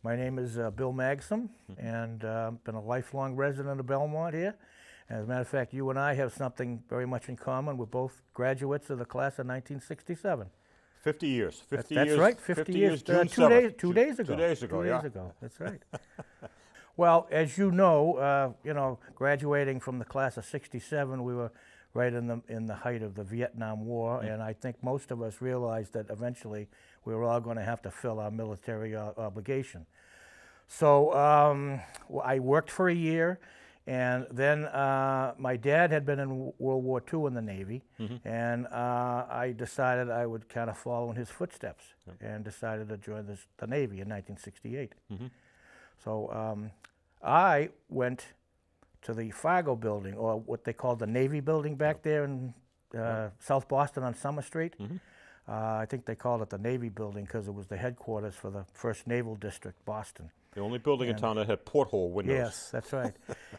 My name is Bill Magsam, and been a lifelong resident of Belmont here. As a matter of fact, you and I have something very much in common. We're both graduates of the class of 1967. 50 years. 50 That's years, right, 50 years. June 2 7th. two days ago. 2 days ago, 2 yeah. days ago, that's right. Well, as you know, graduating from the class of 67, we were right in the height of the Vietnam War, and I think most of us realized that eventually we were all going to have to fill our military obligation. So I worked for a year, and then my dad had been in World War II in the Navy, and I decided I would kind of follow in his footsteps, and decided to join the Navy in 1968. So I went to the Fargo building, or what they called the Navy building back there in South Boston on Summer Street. I think they called it the Navy building because it was the headquarters for the 1st Naval District, Boston. The only building in town that had porthole windows. Yes, that's right.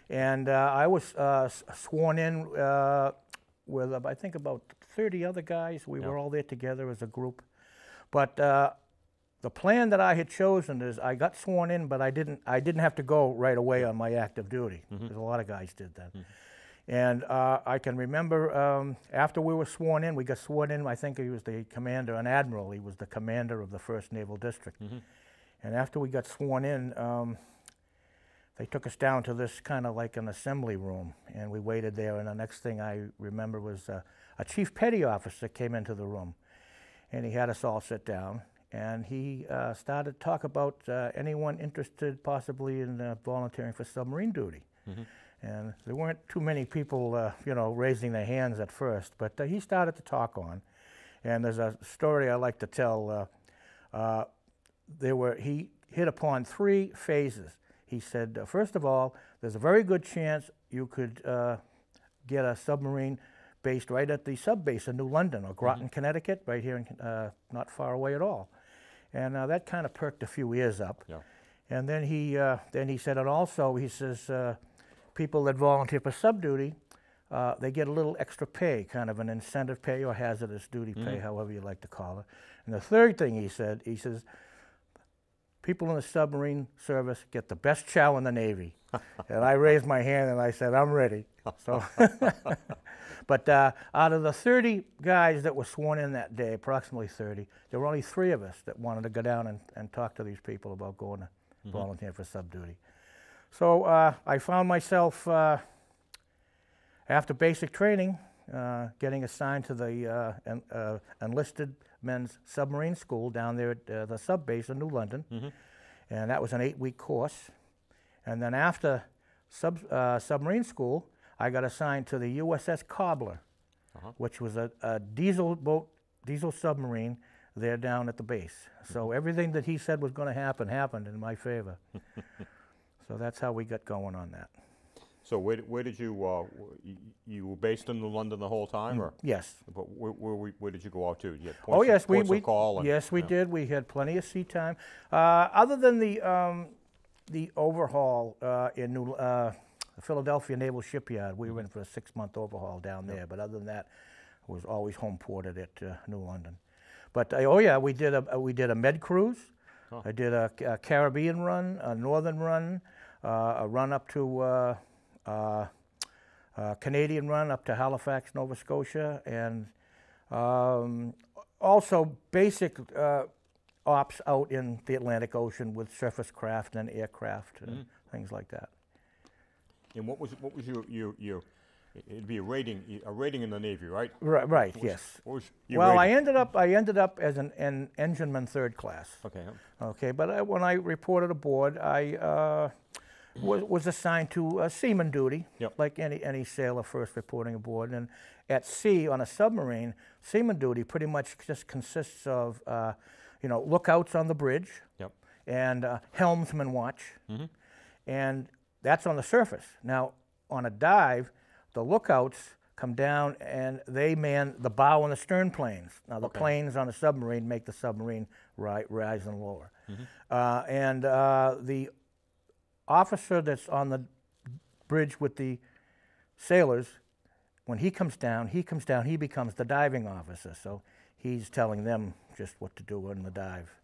And I was sworn in with, I think, about 30 other guys. We were all there together as a group. But the plan that I had chosen is I got sworn in, but I didn't have to go right away on my active duty, because a lot of guys did that. And I can remember after we were sworn in, we got sworn in, I think he was the commander, an admiral, he was the commander of the 1st Naval District. And after we got sworn in, they took us down to this kind of like an assembly room, and we waited there, and the next thing I remember was a chief petty officer came into the room, and he had us all sit down, and he started to talk about anyone interested possibly in volunteering for submarine duty. And there weren't too many people, raising their hands at first, but he started to talk on. And there's a story I like to tell. He hit upon 3 phases. He said, first of all, there's a very good chance you could get a submarine based right at the sub base in New London or Groton, Connecticut, right here, not far away at all. And that kind of perked a few ears up. And then he said, and also he says, people that volunteer for sub duty, they get a little extra pay, kind of an incentive pay or hazardous duty pay, however you like to call it. And the third thing he says, people in the submarine service get the best chow in the Navy. And I raised my hand and I said, I'm ready. So, but out of the 30 guys that were sworn in that day, approximately 30, there were only 3 of us that wanted to go down and talk to these people about going to volunteer for sub duty. So I found myself, after basic training, getting assigned to the enlisted men's submarine school down there at the sub base in New London. And that was an 8-week course. And then after submarine school, I got assigned to the USS Cobbler, which was a diesel submarine there down at the base. So everything that he said was going to happen happened in my favor. So that's how we got going on that. So where did you, you were based in London the whole time? Or? Yes. But where did you go out to? You had Oh yes, ports of call? Yes, we did. We had plenty of sea time. Other than the overhaul in the Philadelphia Naval Shipyard, we went for a 6-month overhaul down there. But other than that, I was always home ported at New London. But oh yeah, we did a med cruise. I did a Caribbean run, a northern run, a run up to Canadian run up to Halifax, Nova Scotia, and also basic ops out in the Atlantic Ocean with surface craft and aircraft and things like that. And what was your it'd be a rating in the Navy, right? Right. Yes. What was your well, rating? I ended up as an engineman 3rd class. Okay. Okay, but when I reported aboard, I was assigned to seaman duty, like any sailor first reporting aboard. And at sea on a submarine, seaman duty pretty much just consists of lookouts on the bridge, and helmsman watch, and that's on the surface. Now on a dive, the lookouts come down and they man the bow and the stern planes. Now the planes on a submarine make the submarine rise and lower. And the officer that's on the bridge with the sailors, when he comes down, he becomes the diving officer. So he's telling them just what to do in the dive.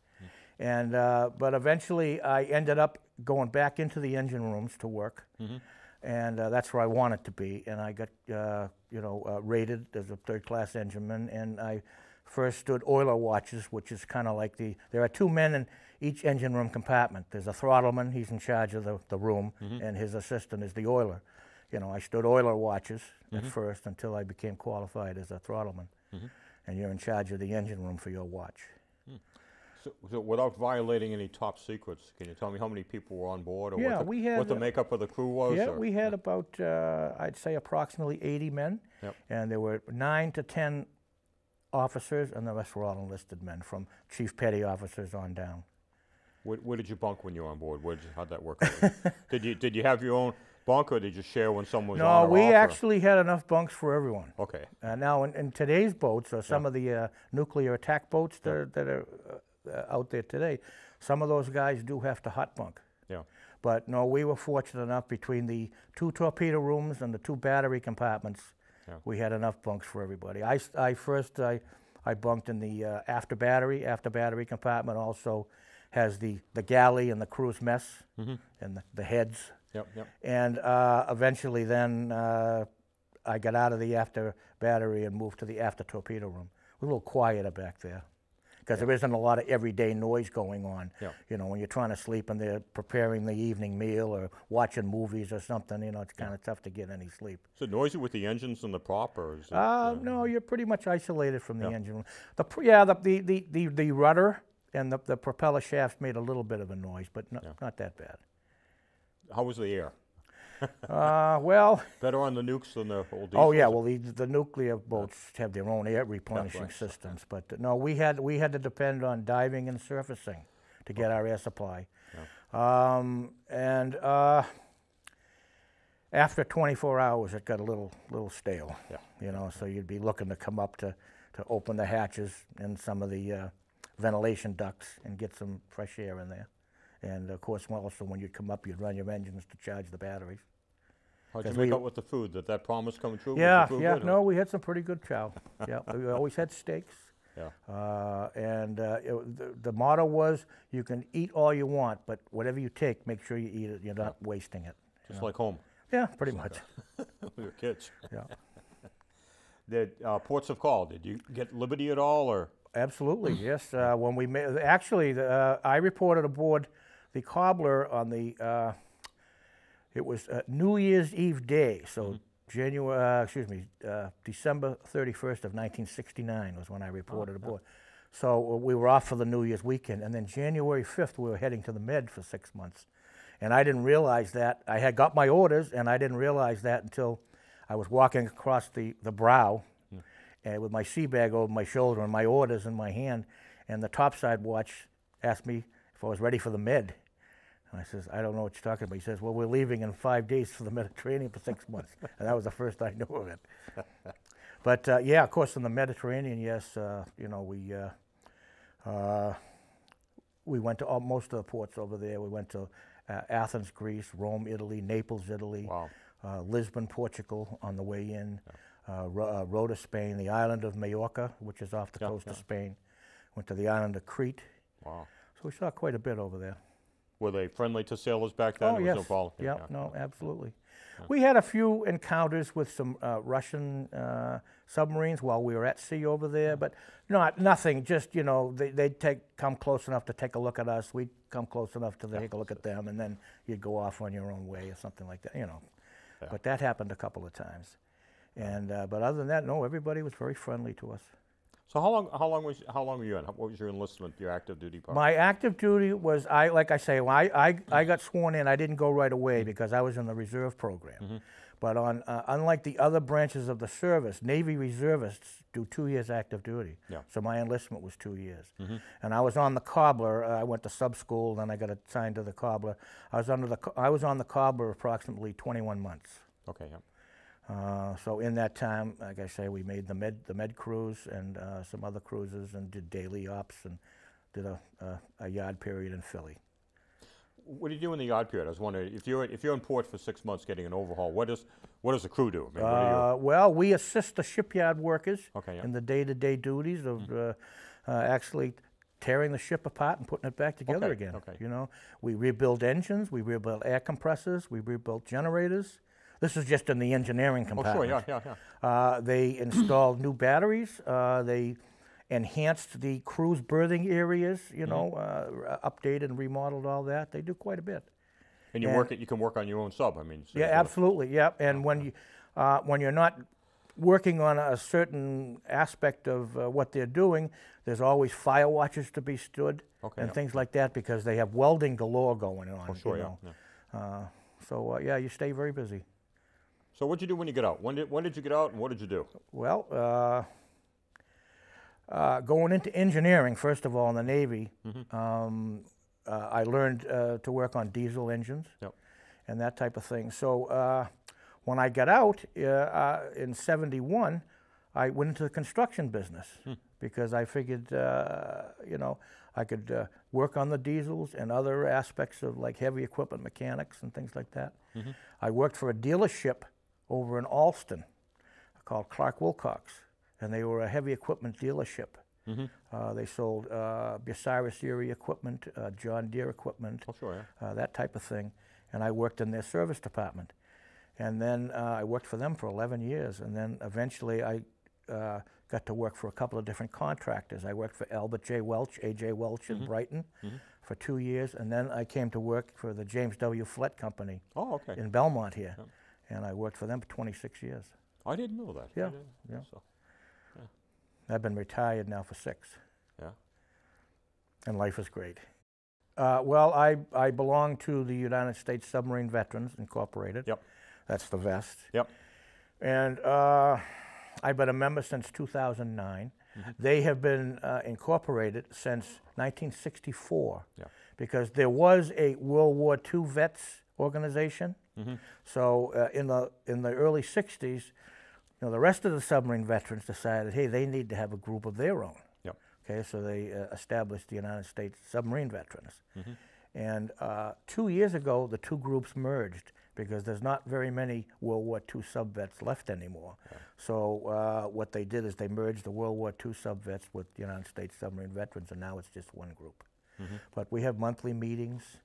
And but eventually I ended up going back into the engine rooms to work, and that's where I wanted to be. And I got rated as a third-class engineman, and I first stood oiler watches, which is kind of like there are two men in each engine room compartment. There's a throttleman, he's in charge of the room, and his assistant is the oiler. I stood oiler watches at first until I became qualified as a throttleman. And you're in charge of the engine room for your watch. So without violating any top secrets, can you tell me how many people were on board, or what the makeup of the crew was? Yeah, we had about, I'd say approximately 80 men, and there were 9 to 10 officers, and the rest were all enlisted men, from chief petty officers on down. Where did you bunk when you were on board? How'd that work out? Did you have your own bunk, or did you share when someone was on or off? No, we actually had enough bunks for everyone. Okay. Now, in today's boats, or some of the nuclear attack boats that are out there today, some of those guys do have to hot bunk. Yeah. But no, we were fortunate enough between the 2 torpedo rooms and the 2 battery compartments. We had enough bunks for everybody. I first bunked in the after battery compartment. Also has the galley and the crew's mess and the heads. And eventually then I got out of the after battery and moved to the after torpedo room. It was a little quieter back there, because there isn't a lot of everyday noise going on. When you're trying to sleep and they're preparing the evening meal or watching movies or something, it's kind of tough to get any sleep. Is it noisy with the engines and the prop, or is it, no, you're pretty much isolated from the engine room. The rudder and the propeller shafts made a little bit of a noise, but not that bad. How was the air? Well, better on the nukes than the old diesels? Oh yeah, well the nuclear boats have their own air replenishing systems, but no, we had to depend on diving and surfacing to get our air supply. And after 24 hours, it got a little stale. So you'd be looking to come up to open the hatches and some of the ventilation ducts and get some fresh air in there. And of course, also when you'd come up, you'd run your engines to charge the batteries. How'd you make out with the food? Did that promise come true? Yeah, no, we had some pretty good chow. We always had steaks. And the motto was, you can eat all you want, but whatever you take, make sure you eat it. You're not wasting it. Just like home. Yeah, pretty much. We were kids. Did ports of call, did you get liberty at all, or? Absolutely, yes. When we made, actually, I reported aboard the Cobbler on the, it was New Year's Eve day, so December 31st of 1969 was when I reported aboard. So we were off for the New Year's weekend, and then January 5th we were heading to the Med for 6 months. And I didn't realize that. I had got my orders, and I didn't realize that until I was walking across the brow with my sea bag over my shoulder and my orders in my hand, and the topside watch asked me if I was ready for the Med. And I says, I don't know what you're talking about. He says, well, we're leaving in 5 days for the Mediterranean for 6 months. And that was the first I knew of it. But yeah, of course, in the Mediterranean, yes, we went to most of the ports over there. We went to Athens, Greece, Rome, Italy, Naples, Italy, Lisbon, Portugal on the way in, Rota, Spain, the island of Majorca, which is off the coast of Spain. Went to the island of Crete. Wow. So we saw quite a bit over there. Were they friendly to sailors back then? Oh, yes. No, absolutely. We had a few encounters with some Russian submarines while we were at sea over there, but nothing, just, they'd come close enough to take a look at us, we'd come close enough to take a look at them, and then you'd go off on your own way or something like that, But that happened a couple of times. And but other than that, no, everybody was very friendly to us. So how long were you in? What was your enlistment, your active duty part? My active duty was, like I say, when I got sworn in, I didn't go right away because I was in the reserve program. But unlike the other branches of the service, Navy reservists do 2 years active duty. So my enlistment was 2 years. And I was on the Cobbler. I went to sub school, then I got assigned to the Cobbler. I was on the Cobbler approximately 21 months. Okay. So in that time, like I say, we made the med cruise and some other cruises and did daily ops and did a yard period in Philly. What do you do in the yard period? I was wondering, if you're in port for 6 months getting an overhaul, what does the crew do? I mean, well, we assist the shipyard workers in the day-to-day duties of actually tearing the ship apart and putting it back together again. You know, we rebuild engines, we rebuild air compressors, we rebuilt generators. This is just in the engineering compartment. Oh, sure, yeah. They installed new batteries. They enhanced the crew's berthing areas, you know, updated and remodeled all that. They do quite a bit. And you can work on your own sub, I mean. So yeah, absolutely, yeah. And when you're not working on a certain aspect of what they're doing, there's always fire watches to be stood and things like that, because they have welding galore going on. Oh, sure, you know. yeah. So yeah, you stay very busy. So what'd you do when you get out? When did you get out, and what did you do? Well, going into engineering, first of all, in the Navy, I learned to work on diesel engines and that type of thing. So when I got out in '71, I went into the construction business because I figured, you know, I could work on the diesels and other aspects of like heavy equipment mechanics and things like that. I worked for a dealership over in Alston called Clark Wilcox, and they were a heavy equipment dealership. They sold Bucyrus Erie equipment, John Deere equipment, that type of thing. And I worked in their service department. And then I worked for them for 11 years. And then eventually I got to work for a couple of different contractors. I worked for Albert J. Welch, A.J. Welch in Brighton for 2 years. And then I came to work for the James W. Flett Company in Belmont here. And I worked for them for 26 years. I didn't know that. Yeah, yeah. So. I've been retired now for 6. Yeah. And life is great. Well, I belong to the United States Submarine Veterans Incorporated. Yep. That's the vest. Yep. And I've been a member since 2009. They have been incorporated since 1964 because there was a World War II vets organization. So in the early 60s, you know, the rest of the submarine veterans decided, hey, they need to have a group of their own. Okay, so they established the United States Submarine Veterans. And 2 years ago, the two groups merged because there's not very many World War II sub-vets left anymore. So what they did is they merged the World War II sub-vets with the United States Submarine Veterans, and now it's just one group. But we have monthly meetings,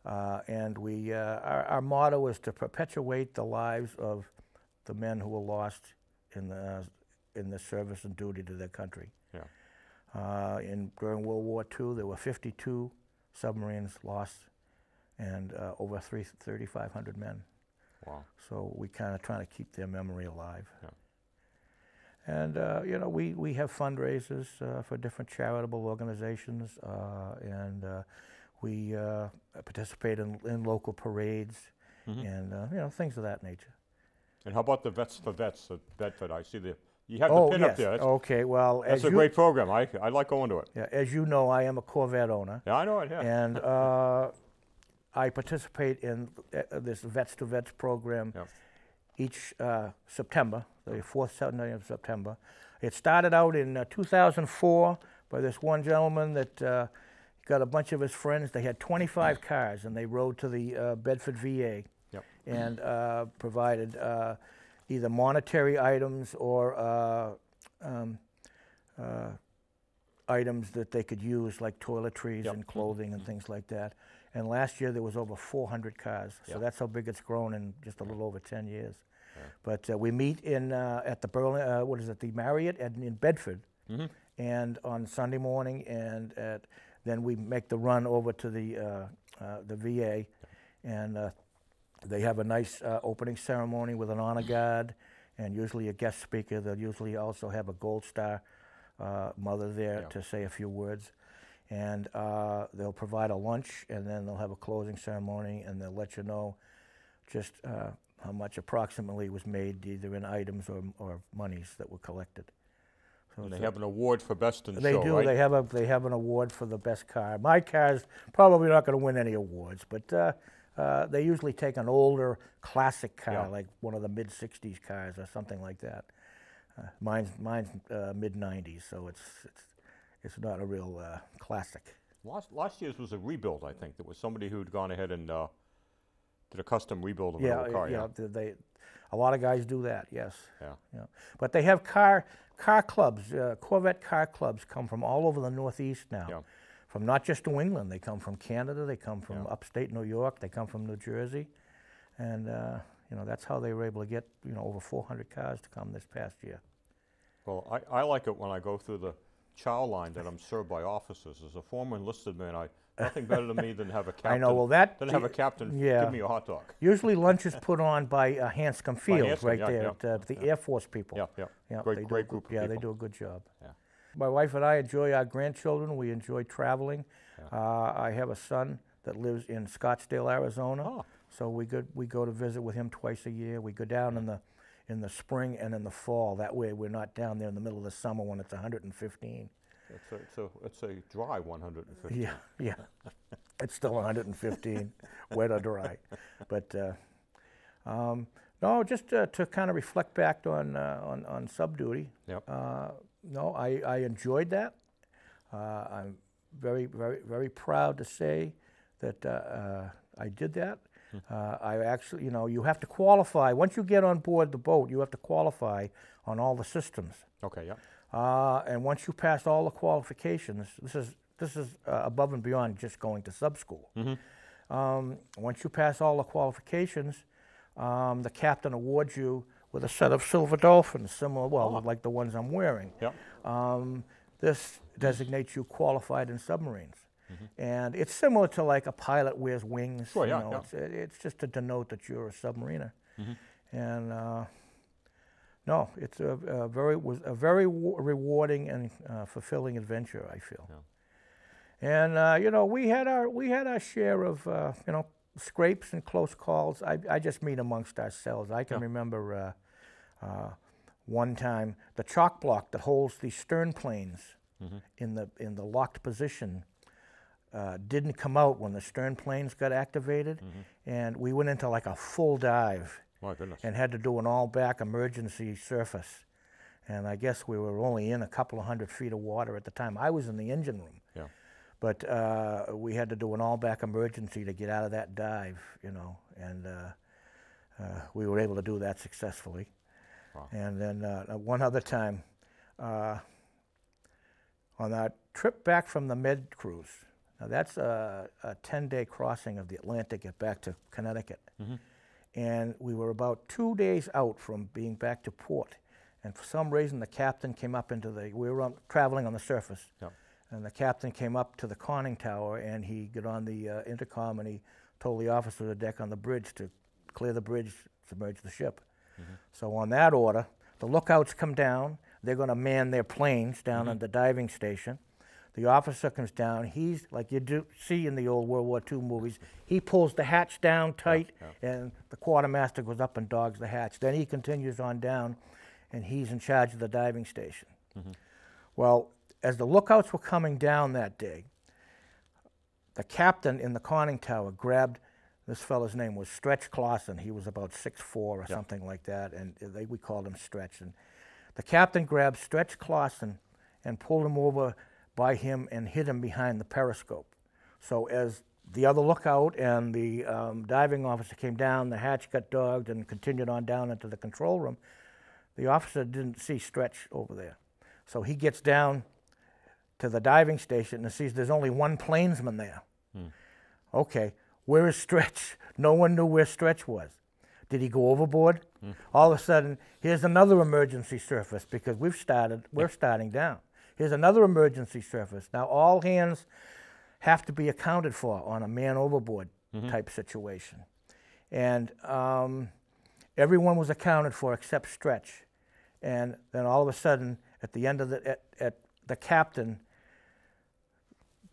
and our motto is to perpetuate the lives of the men who were lost in the service and duty to their country. During World War II, there were 52 submarines lost and over 3,500 men. Wow. So we kind of trying to keep their memory alive. And, you know, we have fundraisers for different charitable organizations, and we participate in local parades and, you know, things of that nature. And how about the Vets for Vets, Bedford? I see you have the pin up there. Okay, well, that's a great program. I like going to it. Yeah, as you know, I am a Corvette owner. Yeah, I know it, yeah. And I participate in this Vets to Vets program each September, the fourth Sunday of September. It started out in 2004 by this one gentleman that got a bunch of his friends. They had 25 cars, and they rode to the Bedford VA and provided either monetary items or items that they could use, like toiletries and clothing and things like that. And last year there was over 400 cars, so that's how big it's grown in just a little over 10 years. But we meet in at the the Marriott in Bedford, and on Sunday morning, and then we make the run over to the VA, and they have a nice opening ceremony with an honor guard and usually a guest speaker. They'll usually also have a Gold Star mother there to say a few words. And they'll provide a lunch, and then they'll have a closing ceremony, and they'll let you know just how much approximately was made, either in items or monies that were collected. So and they have an award for best in show, They do. Right? They have an award for the best car. My car's probably not going to win any awards, but they usually take an older classic car, like one of the mid-'60s cars or something like that. Mine's mid-'90s, so it's not a real classic. Last year's was a rebuild, I think. There was somebody who'd gone ahead and did a custom rebuild of an old car. A lot of guys do that, yes. Yeah. But they have car clubs, Corvette car clubs come from all over the Northeast now. from not just New England. They come from Canada. They come from upstate New York. They come from New Jersey, and you know, that's how they were able to get, you know, over 400 cars to come this past year. Well, I like it when I go through the chow line that I'm served by officers. As a former enlisted man, nothing better to me than have a captain. I know. Well, have a captain give me a hot dog. Usually lunch is put on by Hanscom Field, right there at the Air Force people. Yeah. Great group of people. Yeah, they do a good job. Yeah. My wife and I enjoy our grandchildren. We enjoy traveling. I have a son that lives in Scottsdale, Arizona. Oh. So we go to visit with him twice a year. We go down in the spring and in the fall. That way we're not down there in the middle of the summer when it's 115. It's a dry 115. Yeah. It's still 115, wet or dry. But no, just to kind of reflect back on sub duty. Yep. No, I enjoyed that. I'm very proud to say that I did that. I actually, you know, you have to qualify. Once you get on board the boat, you have to qualify on all the systems. Okay, yeah. And once you pass all the qualifications, this is above and beyond just going to sub school. Once you pass all the qualifications, the captain awards you with a set of silver dolphins, similar, like the ones I'm wearing. Yep. This designates you qualified in submarines. And it's similar to like a pilot wears wings. Sure, you know, it's just to denote that you're a submariner. And no, it's a very rewarding and fulfilling adventure, I feel. And you know, we had our share of you know, scrapes and close calls. I just mean amongst ourselves. I can remember one time the chalk block that holds the stern planes in the locked position didn't come out when the stern planes got activated, and we went into like a full dive. My goodness. And had to do an all-back emergency surface. And I guess we were only in a couple of 100 feet of water at the time. I was in the engine room. Yeah. But we had to do an all-back emergency to get out of that dive, you know, and we were able to do that successfully. Wow. And then one other time, on that trip back from the Med cruise, now that's a 10-day crossing of the Atlantic back to Connecticut. And we were about 2 days out from being back to port. And for some reason, the captain came up we were traveling on the surface. Yep. And the captain came up to the conning tower, and he got on the intercom, and he told the officer of the deck on the bridge to clear the bridge, submerge the ship. So on that order, the lookouts come down. They're going to man their planes down at the diving station. The officer comes down. He's, like you do see in the old World War II movies, he pulls the hatch down tight, and the quartermaster goes up and dogs the hatch. Then he continues on down, and he's in charge of the diving station. Well, as the lookouts were coming down that day, the captain in the conning tower grabbed, this fellow's name was Stretch Clausen. He was about 6'4" or something like that, and we called him Stretch. And the captain grabbed Stretch Clausen and pulled him over by him and hid him behind the periscope. So as the other lookout and the diving officer came down, the hatch got dogged and continued on down into the control room. The officer didn't see Stretch over there. So he gets down to the diving station and sees there's only one plainsman there. Okay, where is Stretch? No one knew where Stretch was. Did he go overboard? All of a sudden, here's another emergency surface because we're starting down. Here's another emergency surface. Now all hands have to be accounted for on a man overboard type situation. And everyone was accounted for except Stretch. And then all of a sudden, at the end of the captain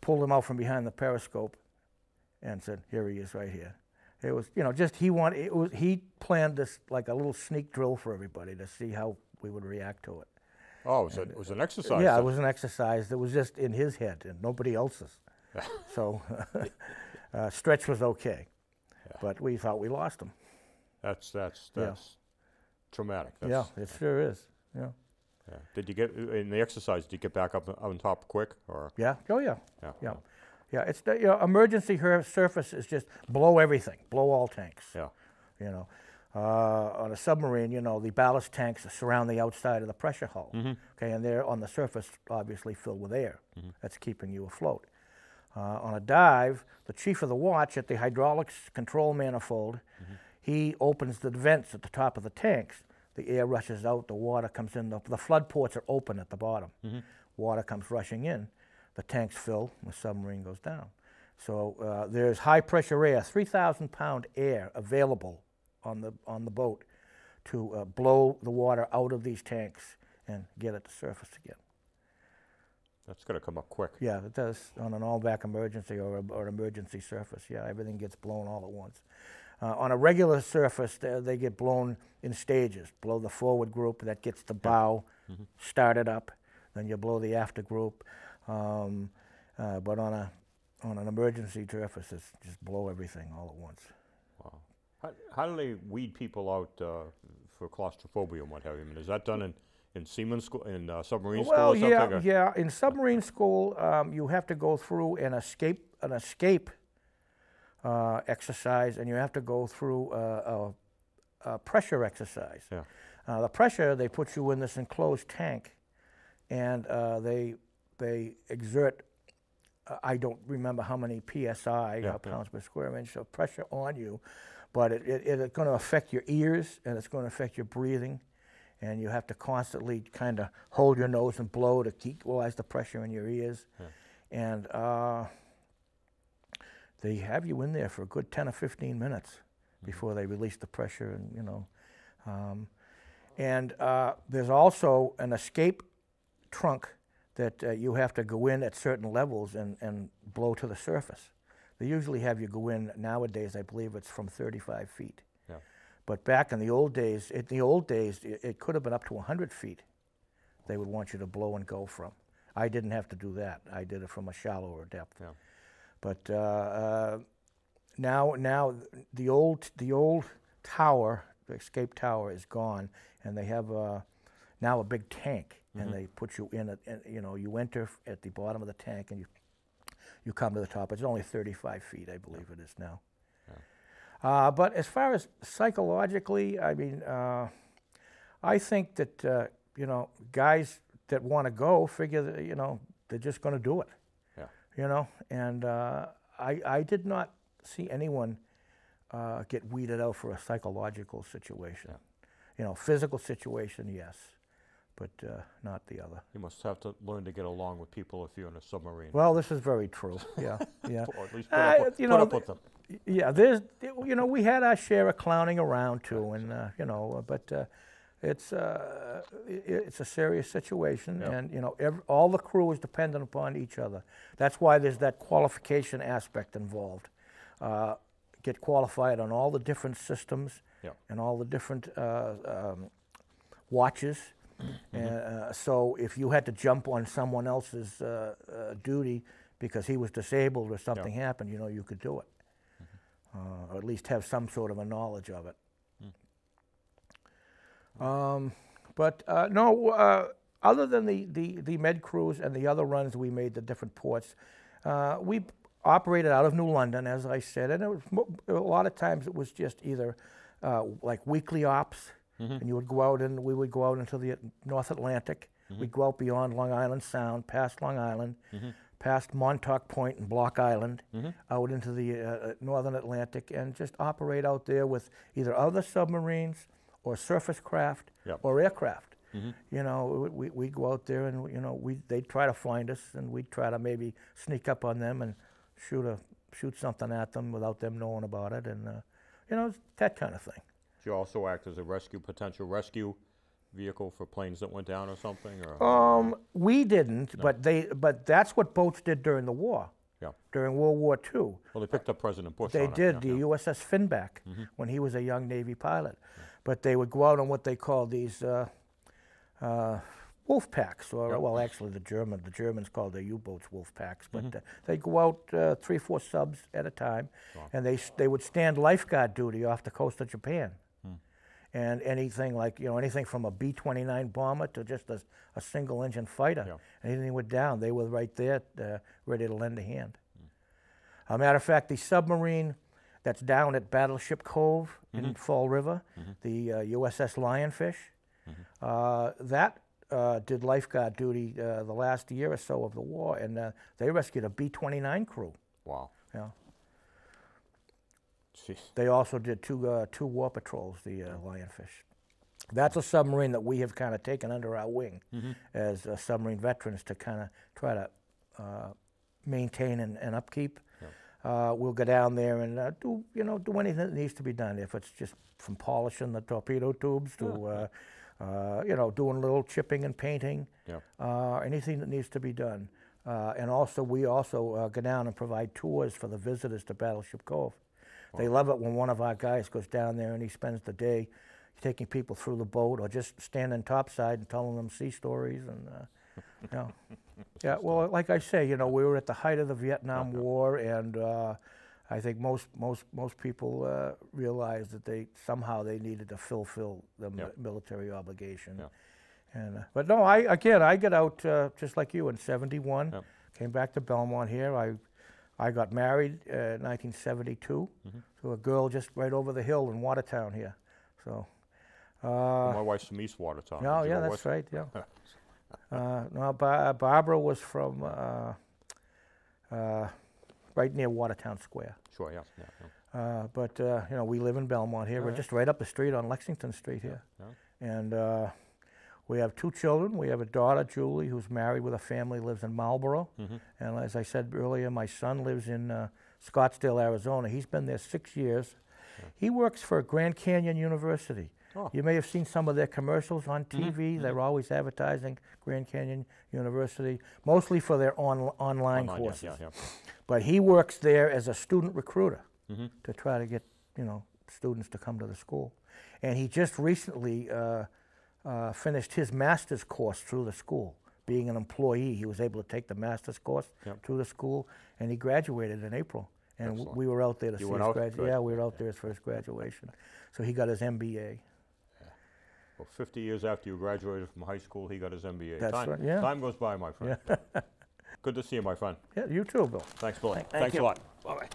pulled him out from behind the periscope and said, "Here he is right here." It was, you know, just he planned this like a little sneak drill for everybody to see how we would react to it. Oh, it was an exercise. Yeah, it was an exercise that was just in his head and nobody else's. So Stretch was okay, but we thought we lost him. That's traumatic. Yeah, it sure is. Yeah. Yeah. Did you get in the exercise? Did you get back up on top quick, or? Yeah. Oh yeah. Yeah. It's the emergency surface is just blow everything, blow all tanks. Yeah. You know, on a submarine, you know, the ballast tanks surround the outside of the pressure hull. Okay, and they're on the surface, obviously filled with air. That's keeping you afloat. On a dive, the chief of the watch at the hydraulics control manifold, he opens the vents at the top of the tanks. The air rushes out, the water comes in, the flood ports are open at the bottom. Water comes rushing in, the tanks fill, the submarine goes down. So there's high pressure air, 3,000-pound air available on the boat to blow the water out of these tanks and get it to surface again. That's going to come up quick. Yeah, it does on an all-back emergency or emergency surface. Yeah, everything gets blown all at once. On a regular surface, they get blown in stages. Blow the forward group, that gets the bow started up. Then you blow the after group. But on an emergency surface, it's just blow everything all at once. Wow. How do they weed people out for claustrophobia and what have you? I mean, is that done in seaman school, in submarine school or something? Well, yeah. In submarine school, you have to go through an escape exercise, and you have to go through a pressure exercise. Yeah. The pressure, they put you in this enclosed tank, and they exert, I don't remember how many PSI, pounds per square inch of pressure on you, but it's going to affect your ears, and it's going to affect your breathing, and you have to constantly kind of hold your nose and blow to equalize the pressure in your ears. Yeah. And they have you in there for a good 10 or 15 minutes before they release the pressure, and you know. There's also an escape trunk that you have to go in at certain levels and blow to the surface. They usually have you go in, nowadays I believe it's from 35 feet. Yeah. But back in the old days, it could have been up to 100 feet they would want you to blow and go from. I didn't have to do that. I did it from a shallower depth. Yeah. But now the old tower, the escape tower, is gone, and they have now a big tank, and they put you in it, and you know, you enter at the bottom of the tank, and you come to the top. It's only 35 feet, I believe it is now. Yeah. But as far as psychologically, I mean, I think that you know, guys that want to go figure that, you know, they're just going to do it. Yeah. You know, and I did not see anyone get weeded out for a psychological situation. Yeah. You know, physical situation, yes, but not the other. You must have to learn to get along with people if you're in a submarine. Well, this is very true. Yeah, yeah. Or at least put up with them. Yeah, there's, you know, we had our share of clowning around too, and you know, but it's a serious situation, and you know, all the crew is dependent upon each other. That's why there's that qualification aspect involved. Get qualified on all the different systems and all the different watches. So if you had to jump on someone else's duty because he was disabled or something happened, you know, you could do it, or at least have some sort of a knowledge of it. No, other than the med crews and the other runs we made to different ports, we operated out of New London, as I said, and it was a lot of times it was just either like weekly ops, and you would go out, and we would go out into the North Atlantic. We'd go out beyond Long Island Sound, past Long Island, past Montauk Point and Block Island, out into the Northern Atlantic, and just operate out there with either other submarines or surface craft or aircraft. You know, we'd go out there, and you know, they'd try to find us, and we'd try to maybe sneak up on them and shoot something at them without them knowing about it, and you know, that kind of thing. Did you also act as a potential rescue vehicle for planes that went down or something? Or we didn't, no. But that's what boats did during the war. Yeah. During World War II. Well, they picked up President Bush. They did, the USS Finback, when he was a young Navy pilot. But they would go out on what they call these wolf packs, or well, actually the Germans called their U-boats wolf packs. But they'd go out 3 or 4 subs at a time, and they would stand lifeguard duty off the coast of Japan. And anything like, you know, anything from a B-29 bomber to just a single engine fighter, anything went down, they were right there ready to lend a hand. As a matter of fact, the submarine that's down at Battleship Cove in Fall River, the USS Lionfish, that did lifeguard duty the last year or so of the war, and they rescued a B-29 crew. Wow. Yeah. Jeez. They also did two war patrols, the Lionfish. That's a submarine that we have kind of taken under our wing as submarine veterans to kind of try to maintain and upkeep. Yeah. We'll go down there and do anything that needs to be done. If it's just from polishing the torpedo tubes to doing a little chipping and painting, anything that needs to be done. And also we also go down and provide tours for the visitors to Battleship Cove. They love it when one of our guys goes down there and he spends the day taking people through the boat or just standing topside and telling them sea stories. And yeah, well, like I say, we were at the height of the Vietnam War, and I think most people realized that they needed to fulfill the military obligation. Yeah. And but no, I got out just like you in '71. Came back to Belmont here. I got married in 1972 to a girl just right over the hill in Watertown here. So. My wife's from East Watertown. Oh, yeah, that's right. Yeah. No, Barbara was from right near Watertown Square. Sure. Yeah. But we live in Belmont here. We're just right up the street on Lexington Street here, and we have 2 children. We have a daughter, Julie, who's married with a family, lives in Marlboro. And as I said earlier, my son lives in Scottsdale, Arizona. He's been there 6 years. He works for Grand Canyon University. Oh. You may have seen some of their commercials on TV. They're always advertising Grand Canyon University, mostly for their online courses. But he works there as a student recruiter to try to get students to come to the school. And he just recently finished his master's course through the school. Being an employee, he was able to take the master's course through the school, and he graduated in April. And we were out there to see his graduation. Yeah, we were out there for his graduation. So he got his MBA. Well, 50 years after you graduated from high school, he got his MBA. That's right, yeah. Time goes by, my friend. Good to see you, my friend. Yeah, you too, Bill. Thanks, Bill. Thank Thanks you. a lot. Bye-bye.